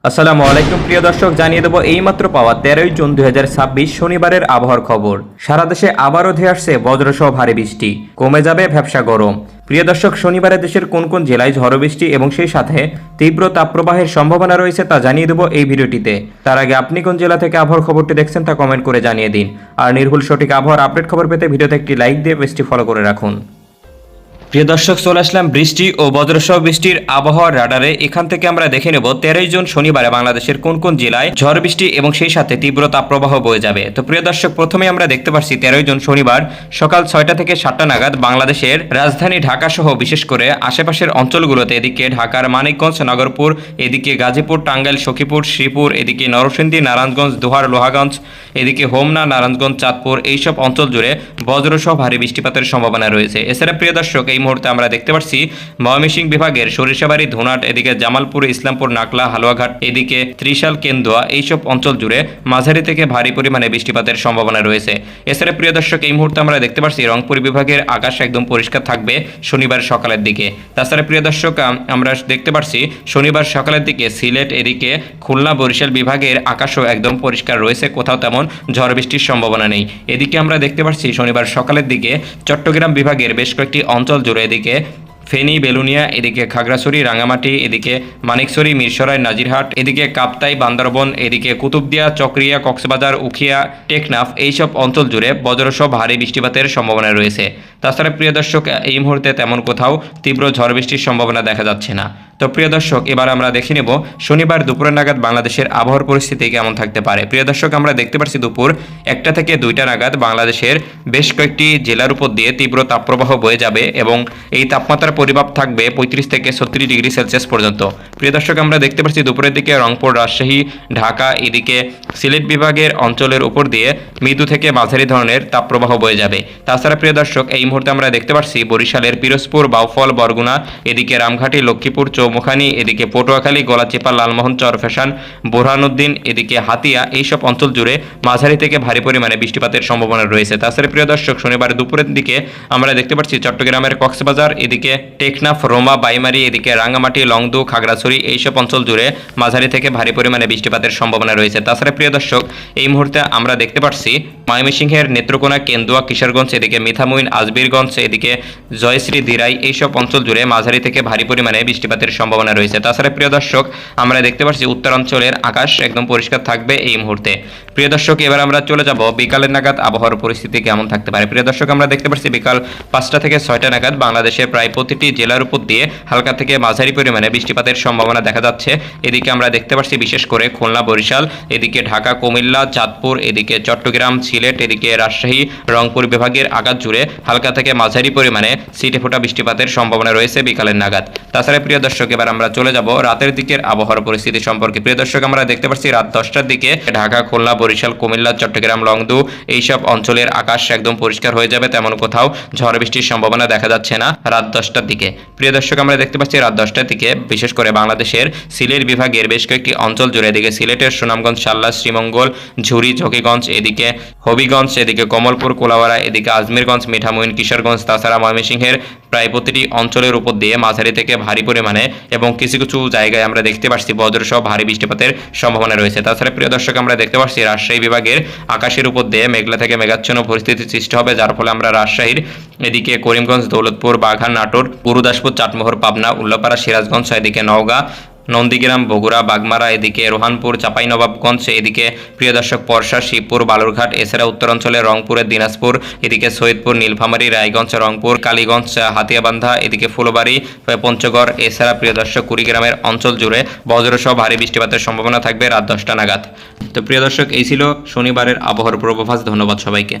আসসালামু আলাইকুম প্রিয় দর্শক, জানিয়ে দেব এইমাত্র পাওয়া 13 জুন 2026 শনিবারের আবহাওয়ার খবর। সারা দেশে আবারও ধেয়ে আসছে বজ্রসহ ভারী বৃষ্টি, কমে যাবে ভ্যাপসা গরম। প্রিয় দর্শক, শনিবারে দেশের কোন কোন জেলায় ঝড়ো বৃষ্টি এবং সেই সাথে তীব্র তাপপ্রবাহের সম্ভাবনা রয়েছে তা জানিয়ে দেব এই ভিডিওটিতে। তার আগে আপনি কোন জেলা থেকে আবহাওয়ার খবরটি দেখছেন তা কমেন্ট করে জানিয়ে দিন। আর নির্ভুল সঠিক আবহাওয়ার আপডেট খবর পেতে ভিডিওতে একটি লাইক দিয়ে পেজটি ফলো করে রাখুন। প্রিয় দর্শক, চলে আসলাম বৃষ্টি ও বজ্রসহ বৃষ্টির আবহাওয়ার রাডারে। এখান থেকে আমরা দেখে নেব 13 জুন শনিবারে বাংলাদেশের কোন কোন জেলায় ঝড় বৃষ্টি এবং সেই সাথে তীব্র তাপপ্রবাহ বয়ে যাবে। তো প্রিয় দর্শক, প্রথমে আমরা দেখতে পাচ্ছি 13 জুন শনিবার সকাল 6টা থেকে 7টা নাগাদ বাংলাদেশের রাজধানী ঢাকা সহ বিশেষ করে আশেপাশের অঞ্চলগুলোতে, এদিকে ঢাকার মানিকগঞ্জ, নগরপুর, এদিকে গাজীপুর, টাঙ্গাইল, সখীপুর, শ্রীপুর, এদিকে নরসিংদী, নারায়ণগঞ্জ, দোহার, লোহাগঞ্জ, এদিকে হোমনা, নারায়ণগঞ্জ, চাঁদপুর, এইসব অঞ্চল জুড়ে বজ্রসহ ভারী বৃষ্টিপাতের সম্ভাবনা রয়েছে। এছাড়া প্রিয় দর্শক, এই মুহূর্তে আমরা দেখতে পাচ্ছি ময়মনসিংহ বিভাগের সরিষাবাড়ি, ধুনাট, এদিকে জামালপুর, ইসলামপুর, নাকলা, হালুয়াঘাট, এদিকে ত্রিশাল, কেন্দুয়া, এইসব অঞ্চল জুড়ে মাঝারি থেকে ভারী পরিমাণে বৃষ্টিপাতের সম্ভাবনা রয়েছে। এছাড়া প্রিয় দর্শক, এই মুহূর্তে আমরা দেখতে পাচ্ছি রংপুর বিভাগের আকাশ একদম পরিষ্কার থাকবে শনিবার সকালের দিকে। তাছাড়া প্রিয় দর্শক, আমরা দেখতে পাচ্ছি শনিবার সকালের দিকে সিলেট, এদিকে খুলনা, বরিশাল বিভাগের আকাশও একদম পরিষ্কার রয়েছে, কোথাও তেমন ঝড় বৃষ্টির সম্ভাবনা নেই। এদিকে আমরা দেখতে পাচ্ছি শনিবার সকালের দিকে চট্টগ্রাম বিভাগের বেশ কয়েকটি অঞ্চল জুড়ে, এদিকে ফেনী, বেলুনিয়া, এদিকে খাগড়াছড়ি, রাঙামাটি, এদিকে মানিকছড়ি, মিরসরাই, নাজিরহাট, এদিকে কাপ্তাই, বান্দরবন, এদিকে কুতুবদিয়া, চকরিয়া, কক্সবাজার, উখিয়া, টেকনাফ, এইসব অঞ্চল জুড়ে বজ্রসহ ভারী বৃষ্টিপাতের সম্ভাবনা রয়েছে। তাছাড়া প্রিয় দর্শক, এই মুহূর্তে তেমন কোথাও তীব্র ঝড় বৃষ্টির সম্ভাবনা দেখা যাচ্ছে না। তো প্রিয় দর্শক, এবার আমরা দেখে নেব শনিবার দুপুরের নাগাদ বাংলাদেশের আবহাওয়ার পরিস্থিতি কেমন থাকতে পারে। প্রিয় দর্শক, আমরা দেখতে পাচ্ছি দুপুর 1টা থেকে 2টা নাগাদ বাংলাদেশের বেশ কয়েকটি জেলার উপর দিয়ে তীব্র তাপপ্রবাহ বয়ে যাবে এবং এই তাপমাত্রার পরিমাপ থাকবে 35 থেকে 36 ডিগ্রি সেলসিয়াস পর্যন্ত। প্রিয় দর্শক, আমরা দেখতে পাচ্ছি দুপুরের দিকে রংপুর, রাজশাহী, ঢাকা, এদিকে সিলেট বিভাগের অঞ্চলের উপর দিয়ে মৃদু থেকে মাঝারি ধরনের তাপপ্রবাহ বয়ে যাবে। তাছাড়া প্রিয় দর্শক, এই মুহূর্তে আমরা দেখতে পাচ্ছি বরিশালের পিরোজপুর, বাউফল, বরগুনা, এদিকে রামঘাটি, লক্ষ্মীপুর, চৌমুখানি, এদিকে পটুয়াখালী, গলাচিপা, লালমোহন, চরফ্যাশন, বোরহানুদ্দিন, এদিকে হাতিয়া, এইসব অঞ্চল জুড়ে মাঝারি থেকে ভারী পরিমাণে বৃষ্টিপাতের সম্ভাবনা রয়েছে। তাছাড়া প্রিয় দর্শক, শনিবার দুপুরের দিকে আমরা দেখতে পাচ্ছি চট্টগ্রামের কক্সবাজার, এদিকে টেকনাফ, রোমা, বাইমারি, এদিকে রাঙ্গামাটি, লংদু, খাগড়াছড়ি, এইসব অঞ্চল জুড়ে মাঝারি থেকে ভারী পরিমাণে বৃষ্টিপাতের সম্ভাবনা রয়েছে। তাছাড়া প্রিয় দর্শক, এই মুহূর্তে আমরা দেখতে পাচ্ছি ময়মনসিংহের নেত্রকোনা, কেন্দুয়া, কিশোরগঞ্জ, এদিকে মিঠামইন, আজমিরগঞ্জ, এদিকে জয়শ্রী, দিরাই, এইসব অঞ্চল জুড়ে মাঝারি থেকে ভারী পরিমাণে বৃষ্টিপাতের সম্ভাবনা রয়েছে। তাছাড়া প্রিয় দর্শক, আমরা দেখতে পাচ্ছি উত্তরাঞ্চলের আকাশ একদম পরিষ্কার থাকবে এই মুহূর্তে। প্রিয় দর্শক, এবার আমরা চলে যাব বিকালের নাগাদ আবহাওয়ার পরিস্থিতি কেমন থাকতে পারে। প্রিয় দর্শক, আমরা দেখতে পাচ্ছি বিকাল 5টা থেকে 6টা নাগাদ বাংলাদেশের প্রায় প্রতিটি জেলার উপর দিয়ে হালকা থেকে মাঝারি পরিমাণে বৃষ্টিপাতের সম্ভাবনা দেখা যাচ্ছে। এদিকে আমরা দেখতে পাচ্ছি বিশেষ করে খুলনা, বরিশাল, এদিকে ঢাকা, কুমিল্লা, চাঁদপুর, এদিকে চট্টগ্রাম, সিলেট, এদিকে রাজশাহী, রংপুর বিভাগের আকাশ জুড়ে হালকা থেকে মাঝারি পরিমাণে ছিটেফোঁটা বৃষ্টিপাতের সম্ভাবনা রয়েছে বিকালের নাগাদ। তাছাড়া প্রিয় দর্শক, এবার আমরা চলে যাব রাতের দিকের আবহাওয়ার পরিস্থিতি সম্পর্কে। প্রিয় দর্শক, আমরা দেখতে পাচ্ছি রাত 10টার দিকে ঢাকা, খুলনা, বরিশাল, কুমিল্লা, চট্টগ্রাম, লংদু, এইসব অঞ্চলের আকাশ একদম পরিষ্কার হয়ে যাবে, তেমন কোথাও ঝড় বৃষ্টির সম্ভাবনা দেখা যাচ্ছে না রাত 10টার দিকে। প্রিয় দর্শক, আমরা দেখতে পাচ্ছি রাত 10টার দিকে বিশেষ করে বাংলাদেশের সিলেট বিভাগের বেশ কয়েকটি অঞ্চল জুড়ে, এদিকে সিলেটের সুনামগঞ্জ, সাল্লা, শ্রীমঙ্গল, ঝুরি, ঝকিগঞ্জ, এদিকে হবিগঞ্জ, এদিকে কমলপুর, কোলাওয়ারা, এদিকে আজমিরগঞ্জ, মিঠামইন, কিশোরগঞ্জ, তাছাড়া ময়মনসিংহের প্রায় প্রতিটি অঞ্চলের উপর দিয়ে মাঝারি থেকে ভারী পরিমাণে এবং কিছু কিছু জায়গায় আমরা দেখতে পাচ্ছি বজ্রসহ ভারী বৃষ্টিপাতের সম্ভাবনা রয়েছে। তাছাড়া প্রিয় দর্শক, আমরা দেখতে পাচ্ছি রাজশাহী বিভাগের আকাশের উপর দিয়ে মেঘলা থেকে মেঘাচ্ছন্ন পরিস্থিতি সৃষ্টি হবে, যার ফলে আমরা রাজশাহীর এদিকে করিমগঞ্জ, দৌলতপুর, বাঘা, নাটোর, গুরুদাসপুর, চাটমোহর, পাবনা, উল্লাপাড়া, সিরাজগঞ্জ, এদিকে নওগাঁ, নন্দীগ্রাম, বগুড়া, বাগমারা, এদিকে রোহানপুর, চাঁপাইনবাবগঞ্জ, এদিকে প্রিয় দর্শক পরশা, শিবপুর, বালুরঘাট, এছাড়া উত্তরাঞ্চলের রংপুরের দিনাজপুর, এদিকে সৈয়দপুর, নীলফামারী, রায়গঞ্জ, রংপুর, কালীগঞ্জ, হাতিয়াবান্ধা, এদিকে ফুলবাড়ি, পঞ্চগড়, এছাড়া প্রিয় দর্শক কুড়িগ্রামের অঞ্চল জুড়ে বজ্রসহ ভারী বৃষ্টিপাতের সম্ভাবনা থাকবে রাত 10টা নাগাদ। তো প্রিয় দর্শক, এই ছিল শনিবারের আবহাওয়ার পূর্বাভাস। ধন্যবাদ সবাইকে।